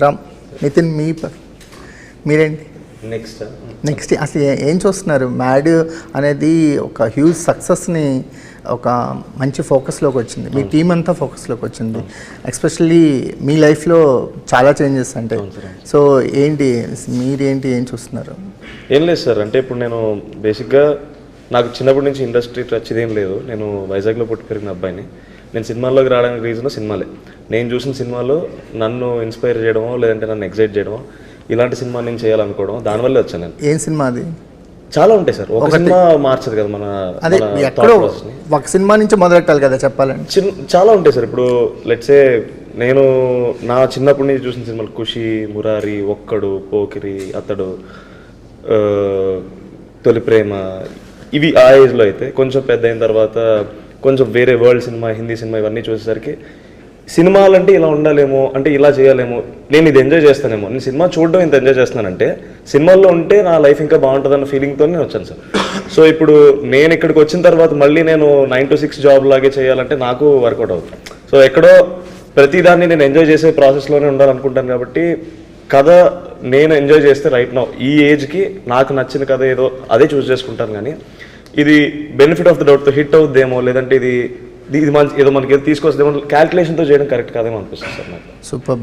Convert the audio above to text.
రామ్, నితిన్ మీరేంటి నెక్స్ట్ అసలు ఏం చూస్తున్నారు? మ్యాడ్ అనేది ఒక హ్యూజ్ సక్సెస్ని ఒక మంచి ఫోకస్లోకి వచ్చింది, మీ టీం అంతా ఫోకస్లోకి వచ్చింది. ఎస్పెషల్లీ మీ లైఫ్లో చాలా చేంజెస్ అంటే, సో మీరేంటి ఏం చూస్తున్నారు? ఏం లేదు సార్, అంటే ఇప్పుడు నేను బేసిక్గా నాకు చిన్నప్పటి నుంచి ఇండస్ట్రీ టచ్ ఇదేం లేదు. నేను వైజాగ్లో పుట్టి పెరిగిన అబ్బాయిని. నేను సినిమాల్లోకి రావడానికి రీజన్ సినిమాలే. నేను చూసిన సినిమాలో నన్ను ఇన్స్పైర్ చేయడమో లేదంటే నన్ను ఎక్సైట్ చేయడమో, ఇలాంటి సినిమా నేను చేయాలనుకోవడం, దానివల్లే వచ్చాను నేను. ఏం సినిమా అది? చాలా ఉంటాయి సార్, ఒక సినిమా మార్చదు కదా మన అదే. ఎక్కడో ఒక సినిమా నుంచి మొదలెట్టాలి కదా చెప్పాలంటే. చాలా ఉంటాయి సార్. ఇప్పుడు లెట్సే నేను నా చిన్నప్పటి నుంచి చూసిన సినిమాలు ఖుషి, మురారి, ఒక్కడు, పోకిరి, అతడు, తొలి ప్రేమ, ఇవి ఆ ఏజ్లో అయితే. కొంచెం పెద్ద అయిన తర్వాత కొంచెం వేరే వరల్డ్ సినిమా, హిందీ సినిమా ఇవన్నీ చూసేసరికి సినిమాలు అంటే ఇలా ఉండాలేమో, అంటే ఇలా చేయాలేమో, నేను ఇది ఎంజాయ్ చేస్తానేమో, నేను సినిమా చూడడం ఇంత ఎంజాయ్ చేస్తున్నానంటే సినిమాల్లో ఉంటే నా లైఫ్ ఇంకా బాగుంటుందన్న ఫీలింగ్తో నేను వచ్చాను సార్. సో ఇప్పుడు నేను ఇక్కడికి వచ్చిన తర్వాత మళ్ళీ నేను 9 to 6 జాబ్ లాగే చేయాలంటే నాకు వర్కౌట్ అవుతుంది. సో ఎక్కడో ప్రతిదాన్ని నేను ఎంజాయ్ చేసే ప్రాసెస్లోనే ఉండాలనుకుంటాను. కాబట్టి కథ నేను ఎంజాయ్ చేస్తే రైట్ నౌ ఈ ఏజ్కి నాకు నచ్చిన కథ ఏదో అదే చూస్ చేసుకుంటాను. కానీ ఇది బెనిఫిట్ ఆఫ్ ద డౌట్తో హిట్ అవుద్దేమో, లేదంటే ఇది మంచి ఏదో మనకి ఏదో తీసుకొస్తుందేమో క్యాల్కులేషన్తో చేయడం కరెక్ట్ కాదేమో అనిపిస్తుంది సార్ నాకు. సూపర్.